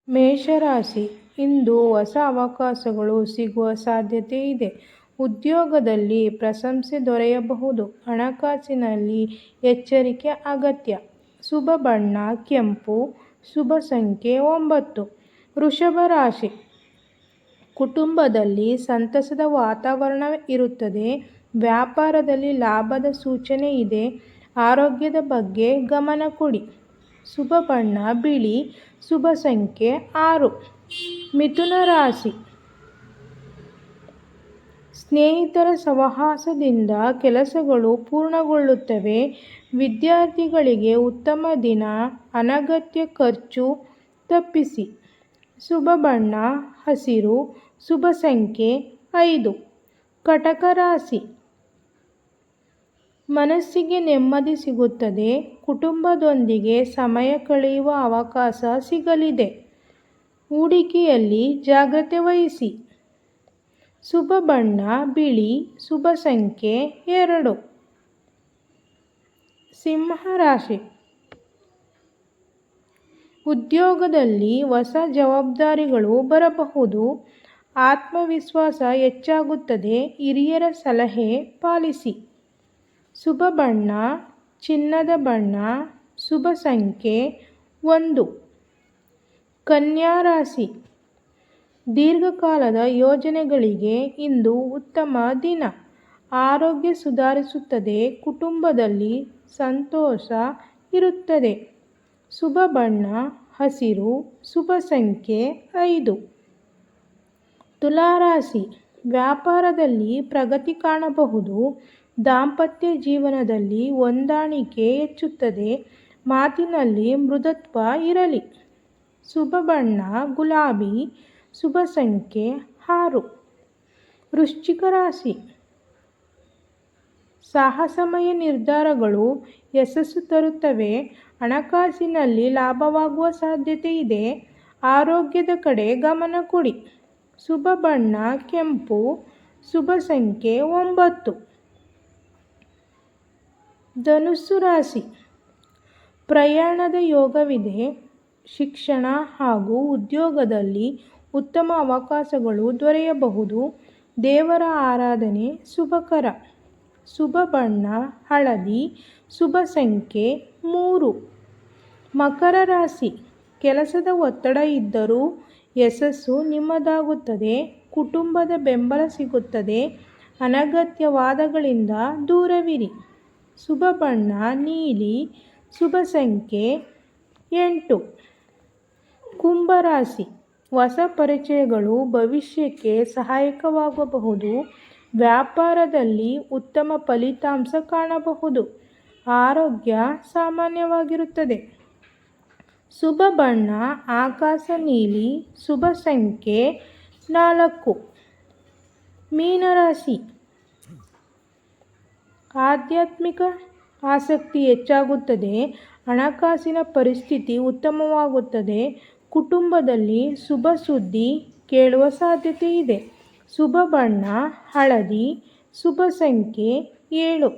ಮೇಷರಾಶಿ: ಇಂದು ಹೊಸ ಅವಕಾಶಗಳು ಸಿಗುವ ಸಾಧ್ಯತೆ ಇದೆ. ಉದ್ಯೋಗದಲ್ಲಿ ಪ್ರಶಂಸೆ ದೊರೆಯಬಹುದು. ಹಣಕಾಸಿನಲ್ಲಿ ಎಚ್ಚರಿಕೆ ಅಗತ್ಯ. ಶುಭ ಬಣ್ಣ ಕೆಂಪು. ಶುಭ ಸಂಖ್ಯೆ 9. ವೃಷಭ ರಾಶಿ: ಕುಟುಂಬದಲ್ಲಿ ಸಂತಸದ ವಾತಾವರಣ ಇರುತ್ತದೆ. ವ್ಯಾಪಾರದಲ್ಲಿ ಲಾಭದ ಸೂಚನೆ ಇದೆ. ಆರೋಗ್ಯದ ಬಗ್ಗೆ ಗಮನ ಕೊಡಿ. ಶುಭ ಬಣ್ಣ ಬಿಳಿ. ಶುಭ ಸಂಖ್ಯೆ 6. ಮಿಥುನ ರಾಶಿ: ಸ್ನೇಹಿತರ ಸಹವಾಸದಿಂದ ಕೆಲಸಗಳು ಪೂರ್ಣಗೊಳ್ಳುತ್ತವೆ. ವಿದ್ಯಾರ್ಥಿಗಳಿಗೆ ಉತ್ತಮ ದಿನ. ಅನಗತ್ಯ ಖರ್ಚು ತಪ್ಪಿಸಿ. ಶುಭ ಬಣ್ಣ ಹಸಿರು. ಶುಭ ಸಂಖ್ಯೆ 5. ಕಟಕ ರಾಶಿ: ಮನಸ್ಸಿಗೆ ನೆಮ್ಮದಿ ಸಿಗುತ್ತದೆ. ಕುಟುಂಬದೊಂದಿಗೆ ಸಮಯ ಕಳೆಯುವ ಅವಕಾಶ ಸಿಗಲಿದೆ. ಹೂಡಿಕೆಯಲ್ಲಿ ಜಾಗ್ರತೆ ವಹಿಸಿ. ಶುಭ ಬಣ್ಣ ಬಿಳಿ. ಶುಭ ಸಂಖ್ಯೆ 2. ಸಿಂಹ ರಾಶಿ: ಉದ್ಯೋಗದಲ್ಲಿ ಹೊಸ ಜವಾಬ್ದಾರಿಗಳು ಬರಬಹುದು. ಆತ್ಮವಿಶ್ವಾಸ ಹೆಚ್ಚಾಗುತ್ತದೆ. ಹಿರಿಯರ ಸಲಹೆ ಪಾಲಿಸಿ. ಶುಭ ಬಣ್ಣ ಚಿನ್ನದ ಬಣ್ಣ. ಶುಭ ಸಂಖ್ಯೆ 1. ಕನ್ಯಾ ರಾಶಿ: ದೀರ್ಘಕಾಲದ ಯೋಜನೆಗಳಿಗೆ ಇಂದು ಉತ್ತಮ ದಿನ. ಆರೋಗ್ಯ ಸುಧಾರಿಸುತ್ತದೆ. ಕುಟುಂಬದಲ್ಲಿ ಸಂತೋಷ ಇರುತ್ತದೆ. ಶುಭ ಬಣ್ಣ ಹಸಿರು. ಶುಭ ಸಂಖ್ಯೆ 5. ತುಲಾ ರಾಶಿ: ವ್ಯಾಪಾರದಲ್ಲಿ ಪ್ರಗತಿ ಕಾಣಬಹುದು. ದಾಂಪತ್ಯ ಜೀವನದಲ್ಲಿ ಹೊಂದಾಣಿಕೆ ಹೆಚ್ಚುತ್ತದೆ. ಮಾತಿನಲ್ಲಿ ಮೃದುತ್ವ ಇರಲಿ. ಶುಭ ಬಣ್ಣ ಗುಲಾಬಿ. ಶುಭ ಸಂಖ್ಯೆ 6. ವೃಶ್ಚಿಕ ರಾಶಿ: ಸಾಹಸಮಯ ನಿರ್ಧಾರಗಳು ಯಶಸ್ಸು ತರುತ್ತವೆ. ಹಣಕಾಸಿನಲ್ಲಿ ಲಾಭವಾಗುವ ಸಾಧ್ಯತೆ ಇದೆ. ಆರೋಗ್ಯದ ಕಡೆ ಗಮನ ಕೊಡಿ. ಶುಭ ಬಣ್ಣ ಕೆಂಪು. ಶುಭ ಸಂಖ್ಯೆ 9. ಧನುಸ್ಸು ರಾಶಿ: ಪ್ರಯಾಣದ ಯೋಗವಿದೆ. ಶಿಕ್ಷಣ ಹಾಗೂ ಉದ್ಯೋಗದಲ್ಲಿ ಉತ್ತಮ ಅವಕಾಶಗಳು ದೊರೆಯಬಹುದು. ದೇವರ ಆರಾಧನೆ ಶುಭಕರ. ಶುಭ ಬಣ್ಣ ಹಳದಿ. ಶುಭ ಸಂಖ್ಯೆ 3. ಮಕರ ರಾಶಿ: ಕೆಲಸದ ಒತ್ತಡ ಇದ್ದರೂ ಯಶಸ್ಸು ನಿಮ್ಮದಾಗುತ್ತದೆ. ಕುಟುಂಬದ ಬೆಂಬಲ ಸಿಗುತ್ತದೆ. ಅನಗತ್ಯ ವಾದಗಳಿಂದ ದೂರವಿರಿ. ಶುಭ ಬಣ್ಣ ನೀಲಿ. ಶುಭ ಸಂಖ್ಯೆ 8. ಕುಂಭ ರಾಶಿ: ಹೊಸ ಪರಿಚಯಗಳು ಭವಿಷ್ಯಕ್ಕೆ ಸಹಾಯಕವಾಗಬಹುದು. ವ್ಯಾಪಾರದಲ್ಲಿ ಉತ್ತಮ ಫಲಿತಾಂಶ ಕಾಣಬಹುದು. ಆರೋಗ್ಯ ಸಾಮಾನ್ಯವಾಗಿರುತ್ತದೆ. ಶುಭ ಬಣ್ಣ ಆಕಾಶ ನೀಲಿ. ಶುಭ ಸಂಖ್ಯೆ 4. ಮೀನರಾಶಿ: ಆಧ್ಯಾತ್ಮಿಕ ಆಸಕ್ತಿ ಹೆಚ್ಚಾಗುತ್ತದೆ. ಹಣಕಾಸಿನ ಪರಿಸ್ಥಿತಿ ಉತ್ತಮವಾಗುತ್ತದೆ. ಕುಟುಂಬದಲ್ಲಿ ಶುಭ ಸುದ್ದಿ ಕೇಳುವ ಸಾಧ್ಯತೆ ಇದೆ. ಶುಭ ಬಣ್ಣ ಹಳದಿ. ಶುಭ ಸಂಖ್ಯೆ 7.